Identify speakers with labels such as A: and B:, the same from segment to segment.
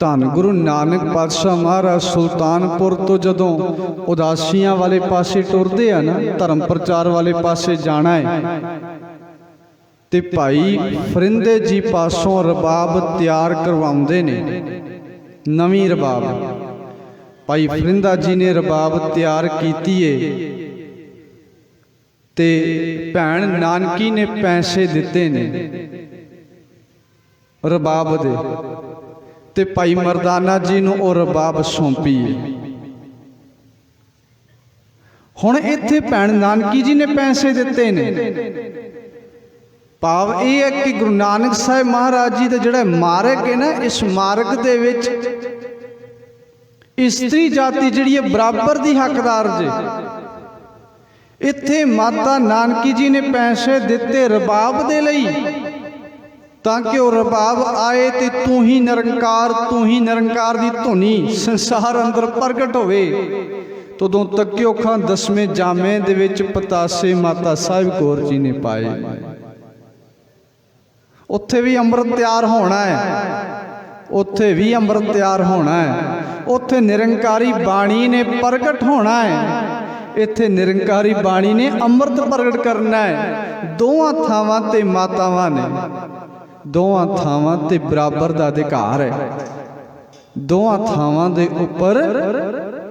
A: ਧੰਨ ਗੁਰੂ ਨਾਨਕ ਪਾਤਸ਼ਾਹ ਮਹਾਰਾਜ ਸੁਲਤਾਨਪੁਰ ਤੋਂ ਜਦੋਂ ਉਦਾਸੀਆਂ ਵਾਲੇ ਪਾਸੇ ਟੁਰਦੇ ਆ ਨਾ, ਧਰਮ ਪ੍ਰਚਾਰ ਵਾਲੇ ਪਾਸੇ ਜਾਣਾ ਹੈ, ਤੇ ਭਾਈ ਫਰਿੰਦੇ ਜੀ ਪਾਸੋਂ ਰਬਾਬ ਤਿਆਰ ਕਰਵਾਉਂਦੇ ਨੇ। ਨਵੀਂ ਰਬਾਬ ਭਾਈ ਫਰਿੰਦਾ ਜੀ ਨੇ ਰਬਾਬ ਤਿਆਰ ਕੀਤੀ ਏ, ਤੇ ਭੈਣ ਨਾਨਕੀ ਨੇ ਪੈਸੇ ਦਿੱਤੇ ਨੇ ਰਬਾਬ ਦੇ, ਤੇ ਭਾਈ ਮਰਦਾਨਾ ਜੀ ਨੂੰ ਉਹ ਰਬਾਬ ਸੌਂਪੀ ਏ। ਹੁਣ ਇੱਥੇ ਭੈਣ ਨਾਨਕੀ ਜੀ ਨੇ ਪੈਸੇ ਦਿੱਤੇ ਨੇ। ਭਾਵ ਇਹ ਹੈ ਕਿ ਗੁਰੂ ਨਾਨਕ ਸਾਹਿਬ ਮਹਾਰਾਜ ਜੀ ਦਾ ਜਿਹੜਾ ਮਾਰਗ ਹੈ ਨਾ, ਇਸ ਮਾਰਗ ਦੇ ਵਿੱਚ ਇਸਤਰੀ ਜਾਤੀ ਜਿਹੜੀ ਹੈ ਬਰਾਬਰ ਦੀ ਹੱਕਦਾਰ ਜੇ। ਇੱਥੇ ਮਾਤਾ ਨਾਨਕੀ ਜੀ ਨੇ ਪੈਸੇ ਦਿੱਤੇ ਰਬਾਬ ਦੇ ਲਈ, ਤਾਂ ਕਿ ਉਹ ਰਬਾਬ ਆਏ ਤੇ ਤੂੰ ਹੀ ਨਿਰੰਕਾਰ ਦੀ ਧੁਨੀ ਸੰਸਾਰ ਅੰਦਰ ਪ੍ਰਗਟ ਹੋਵੇ। ਤਦੋਂ ਤੱਕਿਓ ਖਾਂ ਦਸਵੇਂ ਜਾਮੇ ਦੇ ਵਿੱਚ ਪਤਾਸੇ ਮਾਤਾ ਸਾਹਿਬ ਕੌਰ ਜੀ ਨੇ ਪਾਏ। ਉੱਥੇ ਵੀ ਅੰਮ੍ਰਿਤ ਤਿਆਰ ਹੋਣਾ ਹੈ, ਉੱਥੇ ਵੀ ਅੰਮ੍ਰਿਤ ਤਿਆਰ ਹੋਣਾ ਹੈ, ਉੱਥੇ ਨਿਰੰਕਾਰੀ ਬਾਣੀ ਨੇ ਪ੍ਰਗਟ ਹੋਣਾ ਹੈ, ਇੱਥੇ ਨਿਰੰਕਾਰੀ ਬਾਣੀ ਨੇ ਅੰਮ੍ਰਿਤ ਪ੍ਰਗਟ ਕਰਨਾ ਹੈ। ਦੋਵਾਂ ਥਾਵਾਂ ਤੇ ਮਾਤਾਵਾਂ ਨੇ, ਦੋਵਾਂ ਥਾਵਾਂ ਤੇ ਬਰਾਬਰ ਦਾ ਅਧਿਕਾਰ ਹੈ। ਦੋਵਾਂ ਥਾਵਾਂ ਦੇ ਉੱਪਰ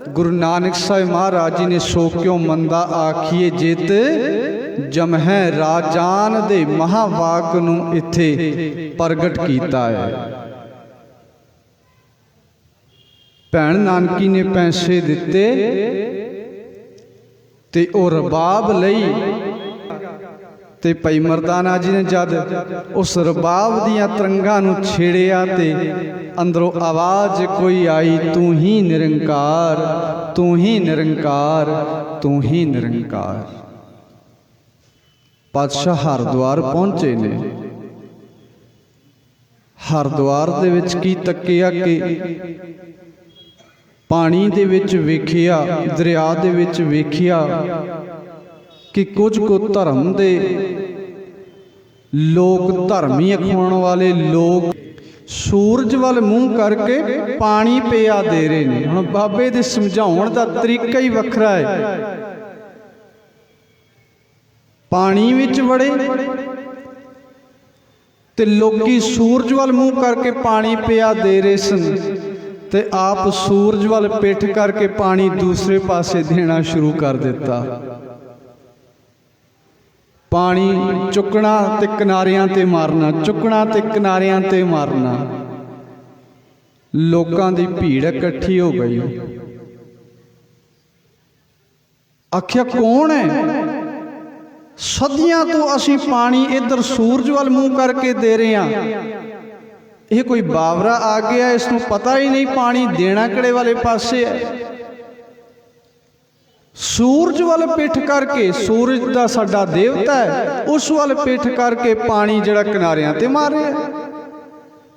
A: ਗੁਰੂ ਨਾਨਕ ਸਾਹਿਬ ਮਹਾਰਾਜ ਜੀ ਨੇ ਸੋ ਕਿਉ ਮੰਦਾ ਆਖੀਏ ਜਿਤ ਜਮਹਿ ਰਾਜਾਨ ਦੇ ਮਹਾਵਾਕ ਨੂੰ ਇੱਥੇ ਪ੍ਰਗਟ ਕੀਤਾ ਹੈ। ਭੈਣ ਨਾਨਕੀ ਨੇ ਪੈਸੇ ਦਿੱਤੇ ਤੇ ਉਹ ਰਬਾਬ ਲਈ, ਤੇ ਭਾਈ ਮਰਦਾਨਾ ਜੀ ਨੇ ਜਦ ਉਸ ਰਬਾਬ ਦੀਆਂ ਤਰੰਗਾਂ ਨੂੰ ਛੇੜਿਆ ਤੇ ਅੰਦਰੋਂ ਆਵਾਜ਼ ਕੋਈ ਆਈ, ਤੂੰ ਹੀ ਨਿਰੰਕਾਰ, ਤੂੰ ਹੀ ਨਿਰੰਕਾਰ, ਤੂੰ ਹੀ ਨਿਰੰਕਾਰ। ਪਾਤਸ਼ਾਹ ਹਰਿਦੁਆਰ ਪਹੁੰਚੇ ਨੇ। ਹਰਿਦੁਆਰ ਦੇ ਵਿੱਚ ਕੀ ਤੱਕਿਆ ਕਿ ਪਾਣੀ ਦੇ ਵਿੱਚ ਵੇਖਿਆ, ਦਰਿਆ ਦੇ ਵਿੱਚ ਵੇਖਿਆ ਕਿ ਕੁਝ ਕੁ ਧਰਮ ਦੇ ਲੋਕ, ਧਰਮੀ ਅਖਵਾਉਣ ਵਾਲੇ ਲੋਕ ਸੂਰਜ ਵੱਲ ਮੂੰਹ ਕਰਕੇ ਪਾਣੀ ਪਿਆ ਦੇ ਰਹੇ ਨੇ। ਹੁਣ ਬਾਬੇ ਦੇ ਸਮਝਾਉਣ ਦਾ ਤਰੀਕਾ ਹੀ ਵੱਖਰਾ ਹੈ। ਪਾਣੀ ਵਿੱਚ ਵੜੇ ਤੇ ਲੋਕੀ ਸੂਰਜ ਵੱਲ ਮੂੰਹ ਕਰਕੇ ਪਾਣੀ ਪਿਆ ਦੇ ਰਹੇ ਸਨ, ਤੇ ਆਪ ਸੂਰਜ ਵੱਲ ਪਿੱਠ ਕਰਕੇ ਪਾਣੀ ਦੂਸਰੇ ਪਾਸੇ ਦੇਣਾ ਸ਼ੁਰੂ ਕਰ ਦਿੱਤਾ। ਪਾਣੀ ਚੁੱਕਣਾ ਤੇ ਕਿਨਾਰਿਆਂ ਤੇ ਮਾਰਨਾ, ਚੁੱਕਣਾ ਤੇ ਕਿਨਾਰਿਆਂ ਤੇ ਮਾਰਨਾ। ਲੋਕਾਂ ਦੀ ਭੀੜ ਇਕੱਠੀ ਹੋ ਗਈ। ਆਖਿਆ ਕੌਣ ਹੈ? ਸਦੀਆਂ ਤੋਂ ਅਸੀਂ ਪਾਣੀ ਇੱਧਰ ਸੂਰਜ ਵੱਲ ਮੂੰਹ ਕਰਕੇ ਦੇ ਰਹੇ ਹਾਂ, ਇਹ ਕੋਈ ਬਾਵਰਾ ਆ ਗਿਆ, ਇਸ ਨੂੰ ਪਤਾ ਹੀ ਨਹੀਂ ਪਾਣੀ ਦੇਣਾ ਕਿਹੜੇ ਵਾਲੇ ਪਾਸੇ ਹੈ। ਸੂਰਜ ਵੱਲ ਪਿੱਠ ਕਰਕੇ, ਸੂਰਜ ਦਾ ਸਾਡਾ ਦੇਵਤਾ ਹੈ, ਉਸ ਵੱਲ ਪਿੱਠ ਕਰਕੇ ਪਾਣੀ ਜਿਹੜਾ ਕਿਨਾਰਿਆਂ ਤੇ ਮਾਰ ਰਿਹਾ,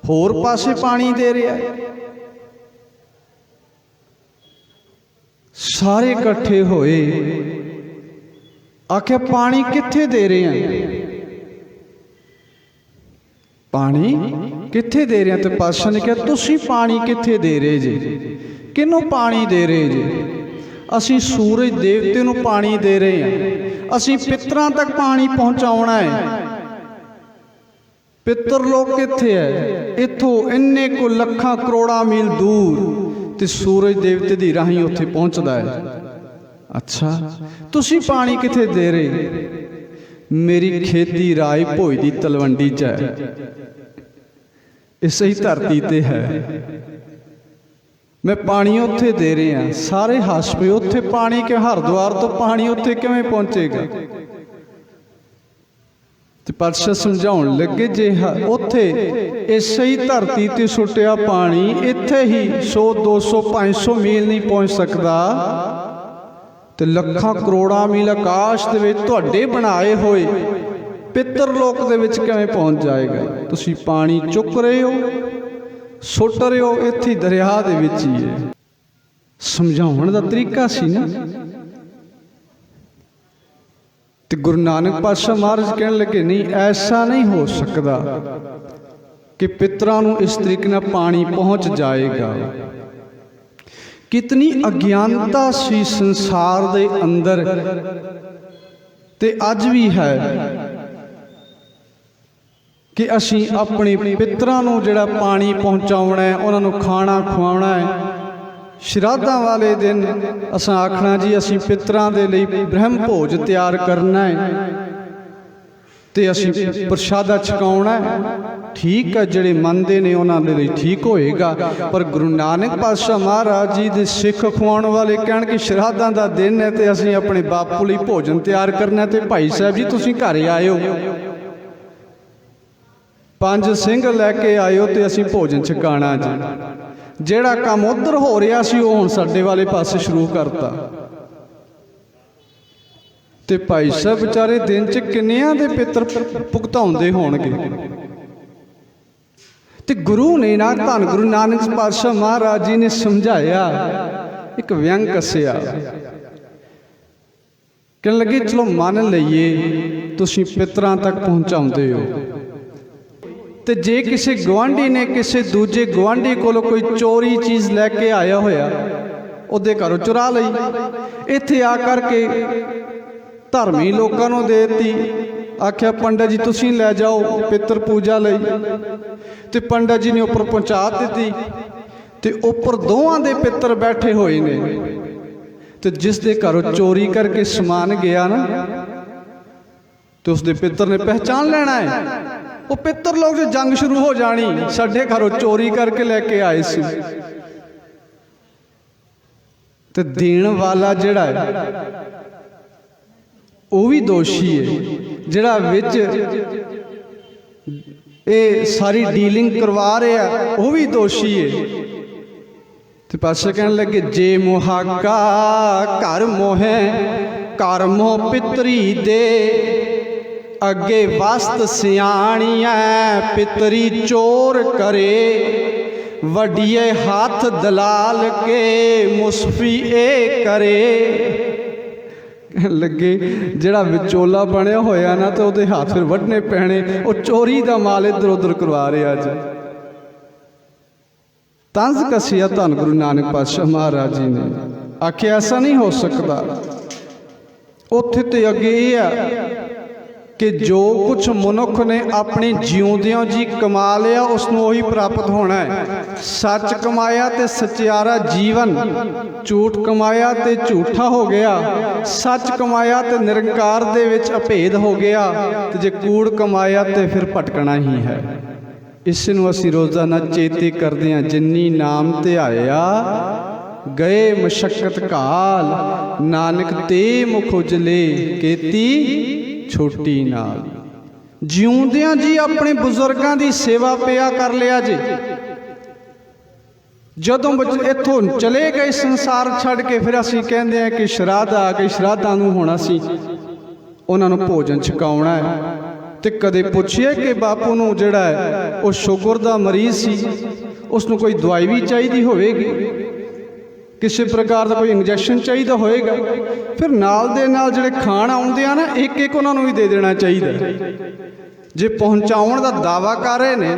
A: ਹੋਰ ਪਾਸੇ ਪਾਣੀ ਦੇ ਰਿਹਾ। ਸਾਰੇ ਇਕੱਠੇ ਹੋਏ, ਆਖਿਆ ਪਾਣੀ ਕਿੱਥੇ ਦੇ ਰਹੇ ਆ? ਪਾਣੀ ਕਿੱਥੇ ਦੇ ਰਹੇ? ਤੇ ਪਾਤਸ਼ਾਹ ਨੇ ਕਿਹਾ ਤੁਸੀਂ ਪਾਣੀ ਕਿੱਥੇ ਦੇ ਰਹੇ ਜੀ? ਕਿਹਨੂੰ ਪਾਣੀ ਦੇ ਰਹੇ ਜੀ? ਅਸੀਂ ਸੂਰਜ ਦੇਵਤੇ ਨੂੰ ਪਾਣੀ ਦੇ ਰਹੇ ਹਾਂ, ਅਸੀਂ ਪਿੱਤਰਾਂ ਤੱਕ ਪਾਣੀ ਪਹੁੰਚਾਉਣਾ ਹੈ। ਪਿੱਤਰ ਲੋਕ ਕਿੱਥੇ ਹੈ? ਇੱਥੋਂ ਇੰਨੇ ਕੁ ਲੱਖਾਂ ਕਰੋੜਾਂ ਮੀਲ ਦੂਰ, ਤੇ ਸੂਰਜ ਦੇਵਤੇ ਦੀ ਰਾਹੀਂ ਉੱਥੇ ਪਹੁੰਚਦਾ ਹੈ। ਅੱਛਾ, ਤੁਸੀਂ ਪਾਣੀ ਕਿੱਥੇ ਦੇ ਰਹੇ? ਮੇਰੀ ਖੇਤੀ ਰਾਏ ਭੋਜ ਦੀ ਤਲਵੰਡੀ 'ਚ ਹੈ, ਇਸੇ ਹੀ ਧਰਤੀ ਤੇ ਹੈ, ਮੈਂ ਪਾਣੀ ਉੱਥੇ ਦੇ ਰਿਹਾ। ਸਾਰੇ ਹੱਸ ਪਏ, ਉੱਥੇ ਪਾਣੀ ਕਿ ਹਰਿਦੁਆਰ ਤੋਂ ਪਾਣੀ ਉੱਥੇ ਕਿਵੇਂ ਪਹੁੰਚੇਗਾ? ਤੇ ਪਾਤਸ਼ਾਹ ਸਮਝਾਉਣ ਲੱਗੇ, ਜੇ ਉੱਥੇ ਇਸੇ ਹੀ ਧਰਤੀ ਤੇ ਸੁੱਟਿਆ ਪਾਣੀ ਇੱਥੇ ਹੀ 100 200 500 ਮੀਲ ਨਹੀਂ ਪਹੁੰਚ ਸਕਦਾ, ਤੇ ਲੱਖਾਂ ਕਰੋੜਾਂ ਮੀਲ ਆਕਾਸ਼ ਦੇ ਵਿੱਚ ਤੁਹਾਡੇ ਬਣਾਏ ਹੋਏ ਪਿੱਤਰ ਲੋਕ ਦੇ ਵਿੱਚ ਕਿਵੇਂ ਪਹੁੰਚ ਜਾਏਗਾ? ਤੁਸੀਂ ਪਾਣੀ ਚੁੱਕ ਰਹੇ ਹੋ, ਸੁੱਟ ਰਹੇ ਹੋ, ਇੱਥੇ ਦਰਿਆ ਦੇ ਵਿੱਚ ਹੀ ਹੈ। ਸਮਝਾਉਣ ਦਾ ਤਰੀਕਾ ਸੀ ਨਾ। ਤੇ ਗੁਰੂ ਨਾਨਕ ਪਾਤਸ਼ਾਹ ਮਹਾਰਾਜ ਕਹਿਣ ਲੱਗੇ, ਨਹੀਂ ਐਸਾ ਨਹੀਂ ਹੋ ਸਕਦਾ कि पितरां नूं इस तरीके नाल पानी पहुँच जाएगा। कितनी अज्ञानता सी संसार दे अंदर, ते अज भी है कि असीं अपने पितरां नूं जिहड़ा पानी पहुँचाउणा है, उन्हां नूं खाना खुआउणा है। श्राद्धां वाले दिन असां आखना जी असीं पितरां दे लई ब्रह्म भोज तैयार करना है ते असीं प्रशादा छकाउणा है। ठीक है, जिहड़े मनदे ने उन्हां दे लई ठीक होएगा, पर गुरु नानक पातशाह महाराज जी दे सिख खुआउण वाले कहण कि श्राद्धां दा दिन है ते असीं अपने बापू लई भोजन तैयार करना ते भाई साहब जी तुसीं घरे आइओ, 5 सिंह लैके आइओ ते असीं भोजन छकाणा जी। ਜਿਹੜਾ ਕੰਮ उधर हो रहा सी वो हुण साडे वाले पासे शुरू करता। ते भाई साहब बेचारे दिन च किन्नियां दे पितर भुगताउंदे होणगे। ते गुरु ने ना धन गुरु नानक पातशाह महाराज जी ने समझाया, एक व्यंग कसिया, कहने लगे चलो मान लईए तुसीं पितरां तक पहुँचाउंदे हो, तो जे किसी गुआढ़ी ने किसी दूजे गुआढ़ी को कोई चोरी चीज़ लैके आया होया उहदे घरों चुरा लई, इत्थे आ करके धर्मी लोगों को देती, आख्या पंडित जी तुसीं लै जाओ पितर पूजा लई, ते पंडित जी ने उपर पहुँचा दी। ते उपर दोवां दे पितर बैठे हुए ने, तो जिस दे घरों चोरी करके समान गया ना, तो उसके पितर ने पहचान लेना है। वो पितर लोग जो जंग शुरू हो जानी, साडे घरों चोरी करके लेके आए सी। ते देण वाला जिहड़ा है वो भी दोषी है, जिहड़ा विच ये सारी डीलिंग करवा रहा वो भी दोषी है। ते पासे कहने लगे जे मुहाका घर मोहे घर मोह पितरी दे, अगे वस्त सियाणिया पितरी चोर करे, वडिए हाथ दलाल के मुसफी ए करे। लगे जिहड़ा विचोला बनया होया ना, तो उहदे हाथ फिर वड्डने पैने, वो चोरी दा माल इधर उधर करवा रहा जी। तंज कसिया धन गुरु नानक पातशाह महाराज जी ने, आखिया ऐसा नहीं हो सकता। उत्थे ते अगे यह कि जो कुछ मनुख ने अपने जिउंदियों जी कमा लिया उसनों वही प्राप्त होना है। सच कमाया तो सचियारा जीवन, झूठ कमाया तो झूठा हो गया, सच कमाया तो निरंकार दे विच अभेद हो गया, तो जे कूड़ कमाया तो फिर भटकना ही है। इस नूं असीं रोज़ाना चेते करते हैं, जिन्नी नाम ध्याया गए मशक्कत काल, नानक ते मुख उजले केती छोटी नाल। जिउंदियां जी अपने बुजुर्गों की सेवा पिया कर लिया जी, जदों इत्थों चले गए संसार छड़ के, फिर असीं कहंदे हैं कि श्राद्ध आ गई, श्राद्धां नूं हुण असीं उन्हां नूं भोजन छकाउणा है। ते कदे पुछिए कि बापू नूं जिहड़ा है वो शुगर दा मरीज़ सी, उसनूं कोई दवाई भी चाहिदी होवेगी, किसी प्रकार का कोई इंजैक्शन चाहिए होएगा, फिर नाल दे नाल जिहड़े खाण आउंदे आ ना, एक एक उन्हां नूं भी दे देना चाहिए। जे पहुँचाउण दा दावा कर रहे ने,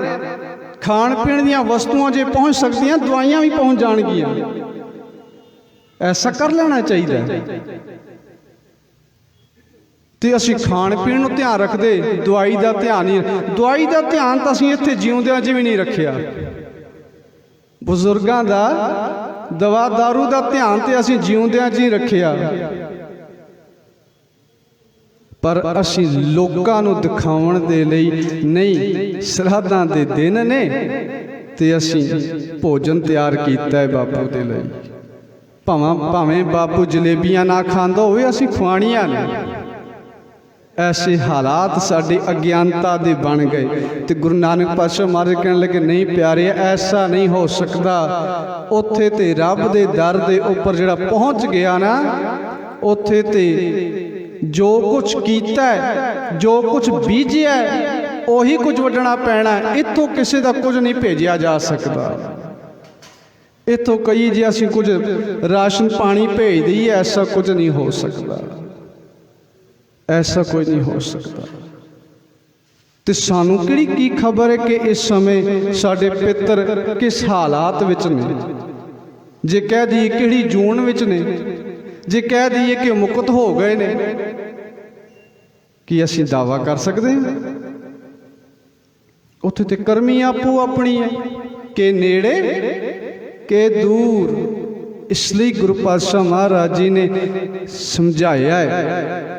A: खाण पीण दीयां वस्तुआं जे पहुँच सकदियां, दवाइयां भी पहुँच जाणगियां, ऐसा कर लेना चाहिए। ते असीं खाण पीण नूं ध्यान रखदे, दवाई दा ध्यान नहीं। दवाई दा ध्यान तां असीं इत्थे जिउंदियां च भी नहीं रखिया। बुजुर्गां दा दवा दारू का ध्यान तो असीं जिउंदियां च ही रखिया, पर असीं लोकां नूं दिखाउण दे लई नहीं। श्राद्धां दे दिन ने ते असीं भोजन तैयार कीता है बापू दे लई, भावें बापू जलेबियां ना खांदा होवे, असीं खुआणियां ने। ऐसे हालात साडी अज्ञानता दे बन गए। तो गुरु नानक पातशाह महाराज कहने लगे नहीं प्यारे, ऐसा नहीं हो सकता। उत्थे ते रब दे दर दे उपर जिहड़ा पहुँच गया ना, उत्थे ते जो कुछ कीता है, जो कुछ बीजिया है, उही कुछ वड्डना पैना है। इत्थों किसी का कुछ नहीं भेजिया जा सकता। इत्थों कई जे असीं कुछ राशन पानी भेज दईए, ऐसा कुछ नहीं हो सकता, ऐसा कोई नहीं हो सकता। ਤੇ ਸਾਨੂੰ ਕਿਹੜੀ ਕੀ ਖਬਰ ਹੈ ਕਿ ਇਸ ਸਮੇਂ ਸਾਡੇ ਪਿੱਤਰ ਕਿਸ ਹਾਲਾਤ ਵਿੱਚ ਨੇ। ਜੇ ਕਹਿ ਦਈਏ ਕਿਹੜੀ ਜੂਨ ਵਿੱਚ ਨੇ, ਜੇ ਕਹਿ ਦਈਏ ਕਿ ਮੁਕਤ ਹੋ ਗਏ ਨੇ, ਕੀ ਅਸੀਂ ਦਾਵਾ ਕਰ ਸਕਦੇ ਹਾਂ? ਉੱਥੇ ਤੇ ਕਰਮੀ ਆਪੋ ਆਪਣੀ ਹੈ, ਕਿ ਨੇੜੇ ਕਿ ਦੂਰ। ਇਸ ਲਈ ਗੁਰੂ ਪਾਤਸ਼ਾਹ ਮਹਾਰਾਜ ਜੀ ਨੇ ਸਮਝਾਇਆ ਹੈ,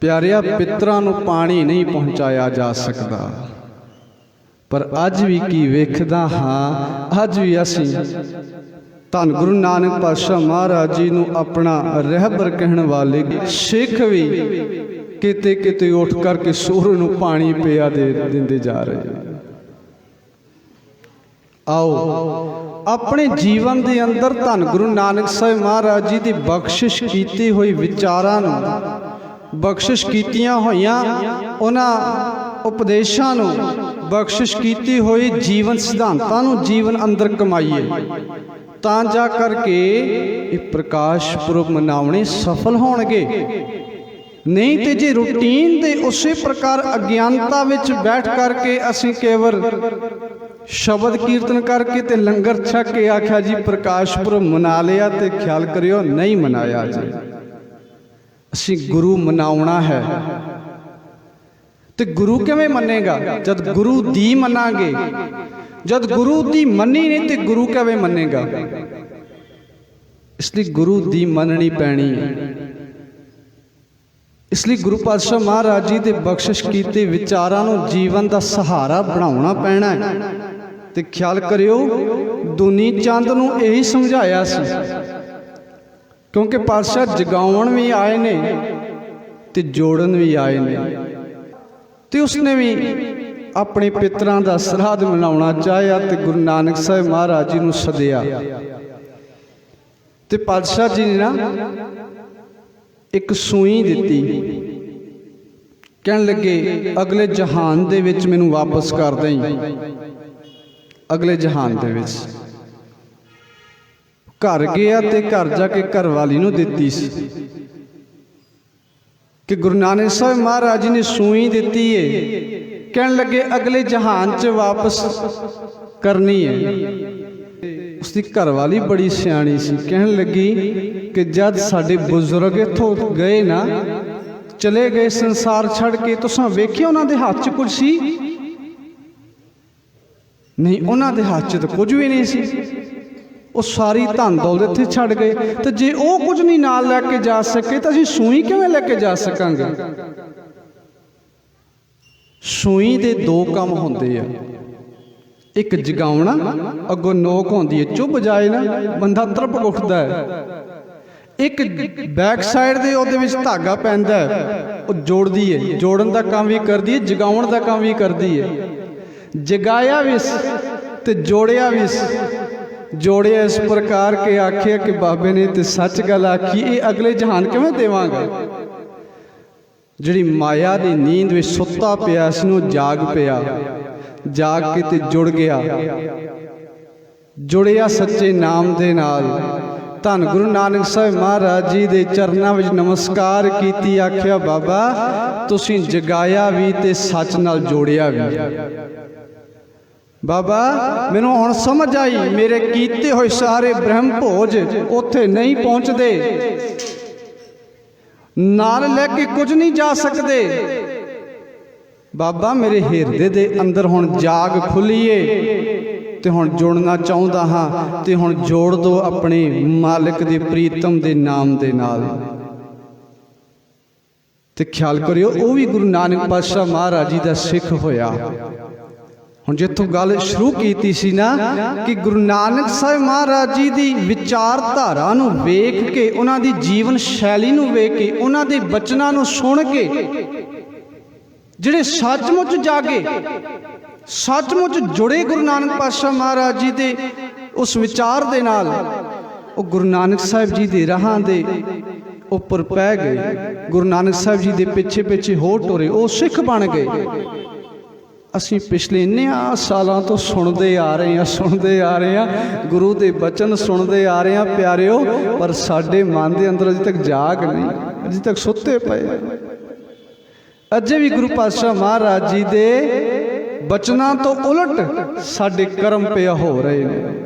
A: ਪਿਆਰਿਆ ਪਿੱਤਰਾਂ ਨੂੰ ਪਾਣੀ ਨਹੀਂ ਪਹੁੰਚਾਇਆ ਜਾ ਸਕਦਾ। ਪਰ ਅੱਜ ਵੀ ਕੀ ਵੇਖਦਾ ਹਾਂ, ਅੱਜ ਵੀ ਅਸੀਂ ਧੰਨ ਗੁਰੂ ਨਾਨਕ ਪਾਤਸ਼ਾਹ ਮਹਾਰਾਜ ਜੀ ਨੂੰ ਆਪਣਾ ਰਹਿਬਰ ਕਹਿਣ ਵਾਲੇ ਸਿੱਖ ਵੀ ਕਿਤੇ ਕਿਤੇ ਉੱਠ ਕਰਕੇ ਸੂਰ ਨੂੰ ਪਾਣੀ ਪਿਆ ਦੇ ਦਿੰਦੇ ਜਾ ਰਹੇ। ਆਓ ਆਪਣੇ ਜੀਵਨ ਦੇ ਅੰਦਰ ਧੰਨ ਗੁਰੂ ਨਾਨਕ ਸਾਹਿਬ ਮਹਾਰਾਜ ਜੀ ਦੀ ਬਖਸ਼ਿਸ਼ ਕੀਤੀ ਹੋਈ ਵਿਚਾਰਾਂ ਨੂੰ, ਬਖਸ਼ਿਸ਼ ਕੀਤੀਆਂ ਹੋਈਆਂ ਉਹਨਾਂ ਉਪਦੇਸ਼ਾਂ ਨੂੰ, ਬਖਸ਼ਿਸ਼ ਕੀਤੀ ਹੋਈ ਜੀਵਨ ਸਿਧਾਂਤਾਂ ਨੂੰ ਜੀਵਨ ਅੰਦਰ ਕਮਾਈਏ, ਤਾਂ ਜਾ ਕਰਕੇ ਇਹ ਪ੍ਰਕਾਸ਼ ਪੁਰਬ ਮਨਾਉਣੇ ਸਫਲ ਹੋਣਗੇ। ਨਹੀਂ ਤੇ ਜੇ ਰੂਟੀਨ ਦੇ ਉਸੇ ਪ੍ਰਕਾਰ ਅਗਿਆਨਤਾ ਵਿੱਚ ਬੈਠ ਕਰਕੇ ਅਸੀਂ ਕੇਵਲ ਸ਼ਬਦ ਕੀਰਤਨ ਕਰਕੇ ਤੇ ਲੰਗਰ ਛਕ ਕੇ ਆਖਿਆ ਜੀ ਪ੍ਰਕਾਸ਼ ਪੁਰਬ ਮਨਾ ਲਿਆ, ਤੇ ਖਿਆਲ ਕਰਿਓ ਨਹੀਂ ਮਨਾਇਆ ਜੀ। ਅਸੀਂ ਗੁਰੂ ਮਨਾਉਣਾ ਹੈ। ਤੇ ਗੁਰੂ ਕਿਵੇਂ ਮੰਨੇਗਾ? ਜਦ ਗੁਰੂ ਦੀ ਮੰਨਾਂਗੇ। ਜਦ ਗੁਰੂ ਦੀ ਮੰਨੀ ਨਹੀਂ ਤੇ ਗੁਰੂ ਕਿਵੇਂ ਮੰਨੇਗਾ? ਇਸ ਲਈ ਗੁਰੂ ਦੀ ਮੰਨਣੀ ਪੈਣੀ ਹੈ। ਇਸ ਲਈ ਗੁਰੂ ਪਾਤਸ਼ਾਹ ਮਹਾਰਾਜ ਜੀ ਦੇ ਬਖਸ਼ਿਸ਼ ਕੀਤੇ ਵਿਚਾਰਾਂ ਨੂੰ ਜੀਵਨ ਦਾ ਸਹਾਰਾ ਬਣਾਉਣਾ ਪੈਣਾ ਹੈ। ਤੇ ਖਿਆਲ ਕਰਿਓ ਦੁਨੀ ਚੰਦ ਨੂੰ ਇਹੀ ਸਮਝਾਇਆ ਸੀ, ਕਿਉਂਕਿ ਪਾਤਸ਼ਾਹ ਜਗਾਉਣ ਵੀ ਆਏ ਨੇ ਤੇ ਜੋੜਨ ਵੀ ਆਏ ਨੇ। ਤੇ ਉਸਨੇ ਵੀ ਆਪਣੇ ਪਿੱਤਰਾਂ ਦਾ ਸਰਾਧ ਮਨਾਉਣਾ ਚਾਹਿਆ ਤੇ ਗੁਰੂ ਨਾਨਕ ਸਾਹਿਬ ਮਹਾਰਾਜ ਜੀ ਨੂੰ ਸੱਦਿਆ। ਤੇ ਪਾਤਸ਼ਾਹ ਜੀ ਨੇ ਨਾ ਇੱਕ ਸੂਈ ਦਿੱਤੀ, ਕਹਿਣ ਲੱਗੇ ਅਗਲੇ ਜਹਾਨ ਦੇ ਵਿੱਚ ਮੈਨੂੰ ਵਾਪਸ ਕਰ ਦੇਈਂ। ਅਗਲੇ ਜਹਾਨ ਦੇ ਵਿੱਚ ਘਰ ਗਿਆ ਤੇ ਘਰ ਜਾ ਕੇ ਘਰਵਾਲੀ ਨੂੰ ਦਿੱਤੀ ਸੀ ਕਿ ਗੁਰੂ ਨਾਨਕ ਸਾਹਿਬ ਮਹਾਰਾਜ ਜੀ ਨੇ ਸੂਈ ਦਿੱਤੀ ਏ, ਕਹਿਣ ਲੱਗੇ ਅਗਲੇ ਜਹਾਨ 'ਚ ਵਾਪਸ ਕਰਨੀ ਹੈ। ਉਸਦੀ ਘਰਵਾਲੀ ਬੜੀ ਸਿਆਣੀ ਸੀ, ਕਹਿਣ ਲੱਗੀ ਕਿ ਜਦ ਸਾਡੇ ਬਜ਼ੁਰਗ ਇੱਥੋਂ ਗਏ ਨਾ, ਚਲੇ ਗਏ ਸੰਸਾਰ ਛੱਡ ਕੇ, ਤੁਸੀਂ ਵੇਖਿਆ ਉਹਨਾਂ ਦੇ ਹੱਥ 'ਚ ਕੁਝ ਸੀ? ਨਹੀਂ, ਉਹਨਾਂ ਦੇ ਹੱਥ 'ਚ ਤਾਂ ਕੁਝ ਵੀ ਨਹੀਂ ਸੀ। ਉਹ ਸਾਰੀ ਧਨ ਦੌਲਤ ਇੱਥੇ ਛੱਡ ਗਏ। ਤੇ ਜੇ ਉਹ ਕੁਝ ਨਹੀਂ ਨਾਲ ਲੈ ਕੇ ਜਾ ਸਕੇ ਤਾਂ ਅਸੀਂ ਸੂਈ ਕਿਵੇਂ ਲੈ ਕੇ ਜਾ ਸਕਾਂਗੇ? ਸੂਈ ਦੇ ਦੋ ਕੰਮ ਹੁੰਦੇ ਆ, ਇੱਕ ਜਗਾਉਣਾ, ਅੱਗੋਂ ਨੋਕ ਹੁੰਦੀ ਹੈ, ਚੁੱਭ ਜਾਏ ਨਾ ਬੰਦਾ ਤਰਪਕ ਉੱਠਦਾ ਹੈ। ਇੱਕ ਬੈਕ ਸਾਈਡ ਦੇ ਉਹਦੇ ਵਿੱਚ ਧਾਗਾ ਪੈਂਦਾ ਹੈ, ਉਹ ਜੋੜਦੀ ਹੈ, ਜੋੜਨ ਦਾ ਕੰਮ ਵੀ ਕਰਦੀ ਹੈ, ਜਗਾਉਣ ਦਾ ਕੰਮ ਵੀ ਕਰਦੀ ਹੈ। ਜਗਾਇਆ ਵੀ ਤੇ ਜੋੜਿਆ ਵੀ। ਜੋੜਿਆ ਇਸ ਪ੍ਰਕਾਰ ਕੇ ਆਖਿਆ ਕਿ ਬਾਬੇ ਨੇ ਤੇ ਸੱਚ ਗੱਲ ਆਖੀ, ਇਹ ਅਗਲੇ ਜਹਾਨ ਕਿਵੇਂ ਦੇਵਾਂਗਾ? ਜਿਹੜੀ ਮਾਇਆ ਦੀ ਨੀਂਦ ਵਿੱਚ ਸੁੱਤਾ ਪਿਆ ਸੀ ਨੂੰ ਜਾਗ ਪਿਆ, ਜਾਗ ਕੇ ਤੇ ਜੁੜ ਗਿਆ, ਜੁੜਿਆ ਸੱਚੇ ਨਾਮ ਦੇ ਨਾਲ। ਧੰਨ ਗੁਰੂ ਨਾਨਕ ਸਾਹਿਬ ਮਹਾਰਾਜ ਜੀ ਦੇ ਚਰਨਾਂ ਵਿੱਚ ਨਮਸਕਾਰ ਕੀਤੀ, ਆਖਿਆ ਬਾਬਾ ਤੁਸੀਂ ਜਗਾਇਆ ਵੀ ਤੇ ਸੱਚ ਨਾਲ ਜੋੜਿਆ ਵੀ। ਬਾਬਾ ਮੈਨੂੰ ਹੁਣ ਸਮਝ ਆਈ, ਮੇਰੇ ਕੀਤੇ ਹੋਏ ਸਾਰੇ ਬ੍ਰਹਮ ਭੋਜ ਉੱਥੇ ਨਹੀਂ ਪਹੁੰਚਦੇ, ਨਾਲ ਲੈ ਕੇ ਕੁਝ ਨਹੀਂ ਜਾ ਸਕਦੇ। ਬਾਬਾ ਮੇਰੇ ਹਿਰਦੇ ਦੇ ਅੰਦਰ ਹੁਣ ਜਾਗ ਖੁੱਲੀਏ ਤੇ ਹੁਣ ਜੁੜਨਾ ਚਾਹੁੰਦਾ ਹਾਂ, ਤੇ ਹੁਣ ਜੋੜ ਦੋ ਆਪਣੇ ਮਾਲਕ ਦੇ ਪ੍ਰੀਤਮ ਦੇ ਨਾਮ ਦੇ ਨਾਲ। ਤੇ ਖਿਆਲ ਕਰਿਓ ਉਹ ਵੀ ਗੁਰੂ ਨਾਨਕ ਪਾਤਸ਼ਾਹ ਮਹਾਰਾਜ ਜੀ ਦਾ ਸਿੱਖ ਹੋਇਆ। ਹੁਣ ਜਿੱਥੋਂ ਗੱਲ ਸ਼ੁਰੂ ਕੀਤੀ ਸੀ ਨਾ ਕਿ ਗੁਰੂ ਨਾਨਕ ਸਾਹਿਬ ਮਹਾਰਾਜ ਜੀ ਦੀ ਵਿਚਾਰਧਾਰਾ ਨੂੰ ਵੇਖ ਕੇ, ਉਹਨਾਂ ਦੀ ਜੀਵਨ ਸ਼ੈਲੀ ਨੂੰ ਵੇਖ ਕੇ, ਉਹਨਾਂ ਦੇ ਬਚਨਾਂ ਨੂੰ ਸੁਣ ਕੇ ਜਿਹੜੇ ਸੱਚਮੁੱਚ ਜਾਗੇ, ਸੱਚਮੁੱਚ ਜੁੜੇ ਗੁਰੂ ਨਾਨਕ ਪਾਤਸ਼ਾਹ ਮਹਾਰਾਜ ਜੀ ਦੇ ਉਸ ਵਿਚਾਰ ਦੇ ਨਾਲ, ਉਹ ਗੁਰੂ ਨਾਨਕ ਸਾਹਿਬ ਜੀ ਦੇ ਰਾਹਾਂ ਦੇ ਉੱਪਰ ਪੈ ਗਏ। ਗੁਰੂ ਨਾਨਕ ਸਾਹਿਬ ਜੀ ਦੇ ਪਿੱਛੇ ਪਿੱਛੇ ਹੋ ਟੁਰੇ, ਉਹ ਸਿੱਖ ਬਣ ਗਏ। ਅਸੀਂ ਪਿਛਲੇ ਇੰਨੇ ਸਾਲਾਂ ਤੋਂ ਸੁਣਦੇ ਆ ਰਹੇ ਹਾਂ, ਗੁਰੂ ਦੇ ਬਚਨ ਸੁਣਦੇ ਆ ਰਹੇ ਹਾਂ ਪਿਆਰਿਓ, ਪਰ ਸਾਡੇ ਮਨ ਦੇ ਅੰਦਰ ਅਜੇ ਤੱਕ ਜਾਗ ਨਹੀਂ, ਅਜੇ ਤੱਕ ਸੁੱਤੇ ਪਏ। ਅਜੇ ਵੀ ਗੁਰੂ ਪਾਤਸ਼ਾਹ ਮਹਾਰਾਜ ਜੀ ਦੇ ਬਚਨਾਂ ਤੋਂ ਉਲਟ ਸਾਡੇ ਕਰਮ ਪਿਆ ਹੋ ਰਹੇ ਨੇ।